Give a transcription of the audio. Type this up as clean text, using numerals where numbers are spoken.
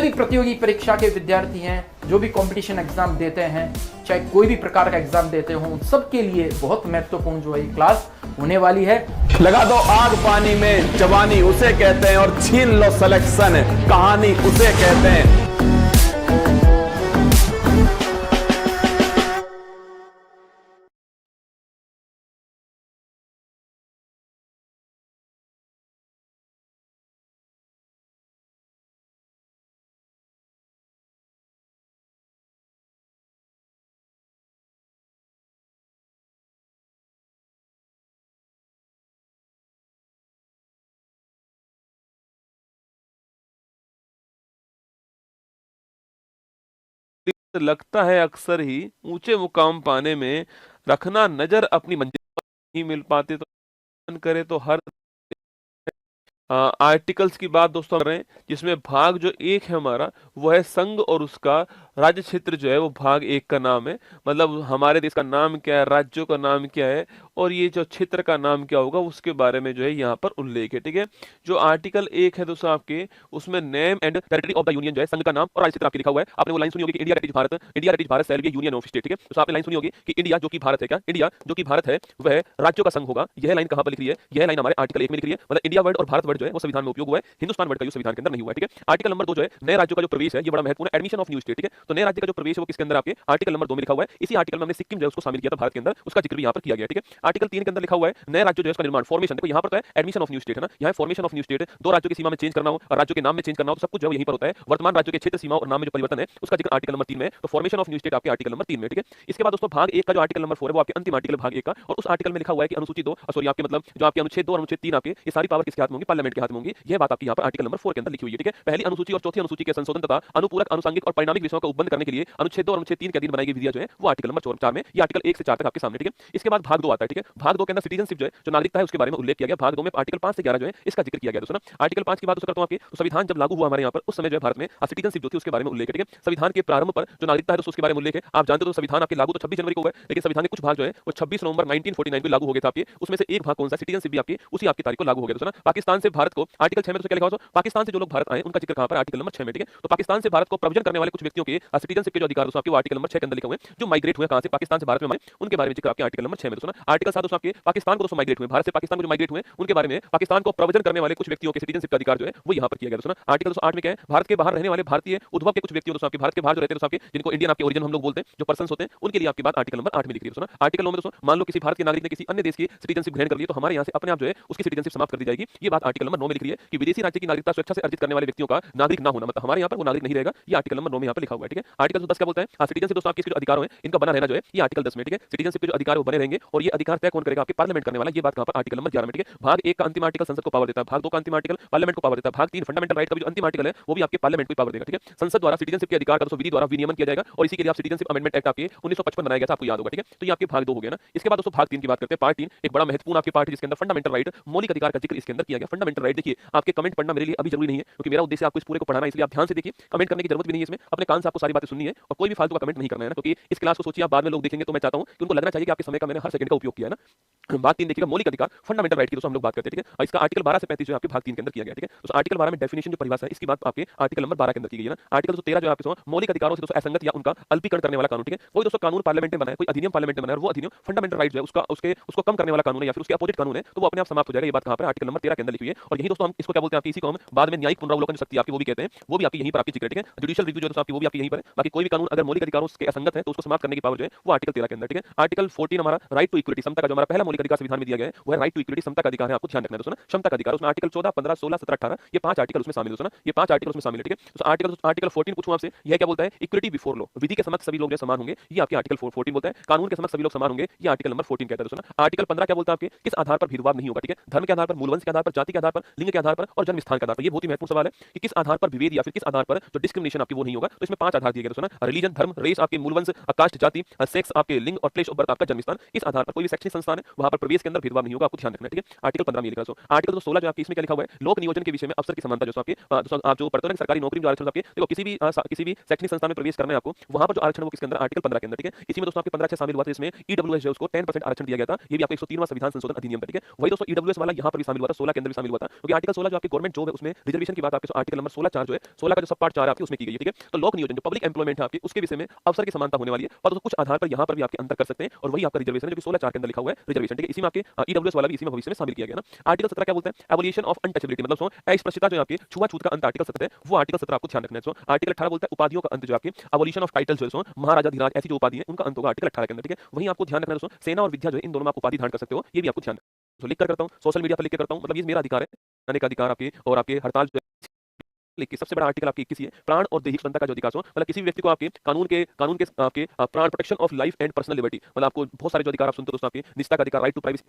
भी प्रतियोगी परीक्षा के विद्यार्थी हैं, जो भी कंपटीशन एग्जाम देते हैं, चाहे कोई भी प्रकार का एग्जाम देते हो, उन सबके लिए बहुत महत्वपूर्ण जो है क्लास होने वाली है। लगा दो आग पानी में, जवानी उसे कहते हैं, और छीन लो सिलेक्शन, कहानी उसे कहते हैं। लगता है अक्सर ही ऊंचे मुकाम पाने में, रखना नजर अपनी मंजिल पर नहीं मिल पाते तो मन करे तो हर आर्टिकल्स की बात दोस्तों कर रहे हैं, जिसमें भाग जो एक है हमारा वो है संघ, और उसका राज्य क्षेत्र जो है वो भाग एक का नाम है। मतलब हमारे देश का नाम क्या है, राज्यों का नाम क्या है, और ये जो क्षेत्र का नाम क्या होगा उसके बारे में जो है यहाँ पर उल्लेख है। ठीक है, जो आर्टिकल एक है दोस्तों आपके, उसमें name and territory of the union जो है, संघ का नाम और राज्य क्षेत्र आपके लिखा हुआ है। आपने वो लाइन सुनी होगी कि India that is Bharat, India that is Bharat shall be union of state. ठीक है, तो आपने लाइन सुनी होगी कि इंडिया जो कि भारत है, क्या इंडिया जो कि भारत है वह राज्यों का संघ होगा। यह लाइन कहां पर लिख रही है? यह लाइन हमारे आर्टिकल 1 में लिख रही है। मतलब इंडिया वर्ड और भारत वर्ड जो है वो संविधान में उपयोग हुआ है, हिंदुस्तान वर्ड का यूज संविधान के अंदर नहीं हुआ है। ठीक है, आर्टिकल नंबर 2 जो है नए राज्यों का जो प्रवेश है, ये बड़ा महत्वपूर्ण है, एडमिशन ऑफ न्यू स्टेट। ठीक है, तो नए राज्य का जो प्रवेश है वो किसके अंदर आपके आर्टिकल नंबर 2 में लिखा हुआ है। इसी आर्टिकल में हमने सिक्किम जो है उसको शामिल किया था भारत के अंदर, उसका जिक्र भी यहाँ पर किया गया। ठीक है, आर्टिकल 3 के अंदर लिखा हुआ है नए राज्य जो है उसका निर्माण, फॉर्मेशन। देखो यहाँ पर तो है एडमिशन ऑफ न्यू स्टेट है ना, यहाँ फॉर्मेशन ऑफ न्यू स्टेट, दो राज्यों की सीमा में चेंज करना हो और राज्यों के नाम में चेंज करना हो तो सब कुछ जो है यहीं पर होता है। वर्तमान राज्यों के क्षेत्र सीमा और नाम में जो परिवर्तन है उसका जिक्र आर्टिकल नंबर 3 में, तो फॉर्मेशन ऑफ न्यू स्टेट आपके आर्टिकल नंबर 3 में। ठीक है, इसके बाद दोस्तों भाग 1 का जो आर्टिकल नंबर 4 है वो आपके अंतिम आर्टिकल भाग 1 का, और उस आर्टिकल में लिखा हुआ है कि अनुसूची 2 सॉरी आपके मतलब जो आपके अनुच्छेद 2 और अनुच्छेद 3 आपके ये सारी पावर किसके हाथ में होंगी? पार्लियामेंट के हाथ में होंगी। यह बात आपकी यहाँ पर आर्टिकल नंबर 4 के अंदर लिखी हुई है। ठीक है, पहली अनुसूची और चौथी अनुसूची के संशोधन तथा अनुपूरक, अनुसांगिक और परिणामिक विषयों का उपबंध करने के लिए अनुच्छेद 2 और अनुच्छेद 3 के अधीन बनाई गई विधियां जो है वो आर्टिकल नंबर 4 में, ये आर्टिकल 1 से 4 तक आपके सामने। ठीक है, इसके बाद भाग 2 आता है। ठीक है, भाग 2 के अंदर सिटीजनशिप जो है, जो नागरिकता है उसके बारे में उल्लेख किया गया। भाग 2 में आर्टिकल 5 से 11 जो है इसका जिक्र किया गया दोस्तों ना। आर्टिकल 5 की बात करता हूं आपके, तो संविधान जब लागू हुआ हमारे यहाँ पर उस समय जो है भारत में सिटीजनशिप जो थी उसके बारे में उल्लेख है। ठीक है, संविधान के प्रारंभ पर जो नागरिकता है दोस्तों उसके बारे में उल्लेख है। आप जानते हो तो संविधान आपके लागू तो 26 जनवरी को हुआ है, लेकिन संविधान के कुछ भाग जो है वो 26 नवंबर 1949 को लागू हो गए थे आपके। उसमें से एक भाग कौन सा? सिटीजनशिप भी आपकी उसी आपकी तारीख को लागू हो गया दोस्तों ना। पाकिस्तान से भारत को आर्टिकल 6 में दोस्तों क्या लिखा हुआ है? पाकिस्तान से जो लोग भारत आए उनका जिक्र कहां पर? आर्टिकल नंबर 6 में। ठीक है, तो पाकिस्तान से भारत को प्रवचन करने वाले कुछ व्यक्तियों के सिटीजनशिप के जो अधिकार दोस्तों आपके आर्टिकल नंबर 6 के अंदर लिखे हुए हैं, जो माइग्रेट हुए कहां से? पाकिस्तान से भारत में आए, उनके बारे में जिक्र आपके आर्टिकल नंबर 6 में दोस्तों ना। आर्टिकल 7 दोस्तों आपके पाकिस्तान को दोस्तों माइग्रेट हुए, भारत से पाकिस्तान को जो माइग्रेट हुए उनके बारे में पाकिस्तान को प्रवचन करने वाले कुछ व्यक्तियों के सिटीजनशिप का अधिकार जो है वो यहां पर किया गया दोस्तों ना। आर्टिकल 8 में क्या है? भारत के बाहर रहने वाले भारतीय उद्भव के कुछ व्यक्तियों दोस्तों आपके भारत के बाहर जो रहते हैं दोस्तों आपके, जिनको इंडियन आपके ओरिजिन हम लोग बोलते हैं, जो पर्सन्स होते हैं उनके लिए आपकी बात आर्टिकल नंबर 8 में लिखी है दोस्तों ना। आर्टिकल 9 में दोस्तों मान लो किसी भारत के नागरिक ने किसी अन्य देश की सिटीजनशिप ग्रहण कर ली तो हमारे यहाँ से अपने आप जो है उसकी सिटीजनशिप समाप्त कर दी जाएगी। ये बात आर्टिकल नंबर 9 में लिख रही है कि विदेशी राज्य की नागरिकता स्वेच्छा से अर्जित करने वाले व्यक्तियों का नागरिक ना होना, मतलब हमारे यहाँ पर वो नागरिक नहीं रहेगा। ये आर्टिकल नंबर 9 में यहाँ पर लिखा हुआ है। ठीक है, आर्टिकल 10 क्या बोलता है? सिटीजनशिप दोस्तों आपके जो अधिकार हैं इनका बना रहना जो है ये आर्टिकल 10 में। ठीक है, सिटीजनशिप के जो अधिकार वो बने रहेंगे और ये अधिकार तय कौन करेगा? आपके पार्लियामेंट करने वाला। ये बात कहां पर? आर्टिकल नंबर 11 में। ठीक है, भाग 1 का अंतिम आर्टिकल संसद को पावर देता है, भाग 2 का अंतिम आर्टिकल पार्लियामेंट को पावर देता है, भाग 3 फंडामेंटल राइट का भी जो अंतिम आर्टिकल है वो भी आपके पार्लियामेंट को पावर देगा। ठीक है, संसद द्वारा सिटीजनशिप के अधिकार का दोस्तों विधि द्वारा विनियमन किया जाएगा और इसी के लिए आप सिटीजनशिप अमेंडमेंट एक्ट आपके 1955 बनाया गया था, आपको याद होगा। ठीक है, तो ये आपके भाग 2 हो गया ना। इसके बाद दोस्तों भाग 3 की बात करते हैं। पार्ट 3 एक बड़ा महत्वपूर्ण आपके पार्ट है जिसके अंदर फंडामेंटल राइट, मौलिक अधिकार का जिक्र इसके अंदर किया गया। फंडामेंटल राइट देखिए, आपके कमेंट पढ़ना मेरे लिए अभी जरूरी नहीं है क्योंकि मेरा उद्देश्य आपको इस पूरे को पढ़ाना है, इसलिए आप ध्यान से देखिए, कमेंट करने की जरूरत भी नहीं है इसमें। अपने कान से आपको सारी बातें सुननी है और कोई भी फालतू का कमेंट नहीं करना है ना, क्योंकि इस क्लास को सोचिए आप बाद में लोग देखेंगे तो मैं चाहता हूं कि उनको लगना चाहिए कि आपके समय का मैंने हर सेकंड का उपयोग किया है ना। भाग 3 देखिएगा, मौलिक अधिकार फंडामेंटल राइट की दोस्तों हम लोग बात करते हैं। ठीक है, और इसका आर्टिकल 12 से 35 जो आपके भाग 3 के अंदर किया गया। ठीक है, तो आर्टिकल 12 में डेफिनेशन जो परिभाषा है इसकी बात आपके आर्टिकल नंबर 12 के अंदर की गई है ना। आर्टिकल 13 जो आपके मौलिक अधिकारों से दोस्तों असंगत या उनका अल्पीकरण करने वाला कानून। ठीक है, कोई दोस्तों कानून पार्लियामेंट ने बनाया, कोई अधिनियम पार्लियामेंट ने बनाया, वो अधिनियम फंडामेंटल राइट जो है उसको कम करने वाला कानून है या फिर उसके अपोजिट कानून है तो वो अपने आप समाप्त हो जाएगा। ये बात कहां पर? आर्टिकल नंबर 13 के अंदर लिखी हुई है। और यही दोस्तों हम इसको क्या बोलते हैं? आपकी इसी को हम बाद में न्यायिक पुनरावलोकन शक्ति आपकी वो भी कहते हैं, वो भी आपकी यहीं पर आपकी जिक्र। ठीक है, जुडिशियल रिव्यू जो है आपकी वो भी आपकी यहीं पर है। बाकी कोई भी कानून अगर मौलिक अधिकारों के असंगत है तो उसको समाप्त करने की पावर जो है वो आर्टिकल 13 के अंदर। ठीक है, आर्टिकल 14 हमारा राइट टू इक्विटी, समता का जो हमारा पहला मौलिक अधिकार संविधान में दिया गया है वो है राइट टू इक्विटी, समता का अधिकार है, आपको ध्यान रखना है दोस्तों ना। क्षमता का अधिकार उसमें आर्टिकल 14, 15, 16, 17, 18 ये 5 आर्टिकल उसमें शामिल है दोस्तों ना। ये 5 आर्टिकल उसमें शामिल है। ठीक है, तो आर्टिकल 14 पूछूं आपसे, यह क्या बोलता है? इक्विटी बिफोर लॉ, विधि के समक्ष सभी लोग समान होंगे, ये आपके आर्टिकल 14 बोलता है। कानून के समक्ष सभी लोग समान होंगे, ये आर्टिकल नंबर 14 कहता है दोस्तों ना। आर्टिकल 15 क्या बोलता है? आपके किस आधार पर भेदभाव नहीं होगा? ठीक है, धर्म के आधार पर, मूलवंश के आधार पर, जाति के आधार पर, लिंग के आधार पर और जन्म स्थान के आधार पर। ये बहुत ही महत्वपूर्ण सवाल है कि किस आधार पर विभेद या फिर किस आधार पर जो डिस्क्रिमिनेशन आपकी वो नहीं होगा। तो इसमें 5 आधार दिए गए दोस्तों ना। रिलीजन, धर्म, रेस, आपके मूलवंश, कास्ट, जाति, सेक्स, आपके लिंग और प्लेस ऑफ बर्थ, आपका जन्म स्थान। इस आधार पर कोई भी शैक्षणिक संस्थान है वहां पर प्रवेश के अंदर भेदभाव नहीं होगा, आपको ध्यान रखना है, ठीक है। आर्टिकल 15 में लिखा है। आर्टिकल 16 जो आपकी इसमें क्या लिखा हुआ है, लोक नियोजन के विषय में अफसर की समानता जो आपके आप जो पढ़ते हो सरकारी नौकरी में जो आरक्षण आपके देखो किसी भी शैक्षणिक संस्था में प्रवेश करना है आपको, वहां पर जो आरक्षण वो किसके अंदर, आर्टिकल 15 के अंदर, ठीक है। इसी में दोस्तों आपके 15 शामिल हुआ था, इसमें ईडब्ल्यूएस जो उसको 10% आरक्षण दिया गया था, ये भी आपका 103वां संविधान संशोधन अधिनियम था, ठीक है। वही दोस्तों ईडब्ल्यूएस वाला यहाँ पर भी शामिल हुआ था, 16 के अंदर भी शामिल हुआ था, क्योंकि आर्टिकल 16 जो आपकी गवर्नमेंट जॉब है उसमें रिजर्वेशन की बात आपके आर्टिकल नंबर 16(4) जो है 16 का जो सब पार्ट 4 है आपकी उसमें की गई है, ठीक है। तो लोक नियोजन जो पब्लिक एम्प्लॉयमेंट है आपकी उसके विषय में अफसर की समानता होने वाली है, पर कुछ आधार पर यहाँ पर भी आपके अंतर कर सकते हैं, और वही आपका रिजर्वेशन है जो कि 16(4) के अंदर लिखा हुआ है रिजर्वेशन, ठीक है। इसी में आपके ईडब्ल्यूएस वाला भी इसी में भविष्य में शामिल किया गया ना। आर्टिकल 17 क्या बोलते हैं, एबोलिशन ऑफ अनटचेबिलिटी, मतलब अस्पृश्यता जो आपकी छुआछूत का अंत, आर्टिकल 17 है, वो आर्टिकल 17 आपको ध्यान रखना है। आर्टिकल 18 बोलता है उपाधियों का अंत, जो आपकी एबोलिशन ऑफ टाइटल जो है महाराजा धीराज ऐसी जो उपाधि है उनका अंत होगा आर्टिकल 18 के अंदर, ठीक है। वहीं आपको ध्यान रखना है दोस्तों, सेना और विद्या जो है इन दोनों में आप उपाधि धारण कर सकते हो, ये भी आपको ध्यान तो लिख कर करता हूँ, सोशल मीडिया पर लिख के करता हूँ, मतलब ये मेरा अधिकार है, जाने का अधिकार आपके, और आपके हड़ताल जो है लिखिए। सबसे बड़ा आर्टिकल आपकी 21 है, प्राण और दैहिक स्वतंत्रता का जो अधिकार हो, मतलब किसी भी व्यक्ति को आपके कानून के आपके प्राण, protection of life and personal liberty, मतलब आपको बहुत सारे जो अधिकार आप सुनते हो दोस्तों, आपके निजता का अधिकार, राइट टू प्राइवेसी,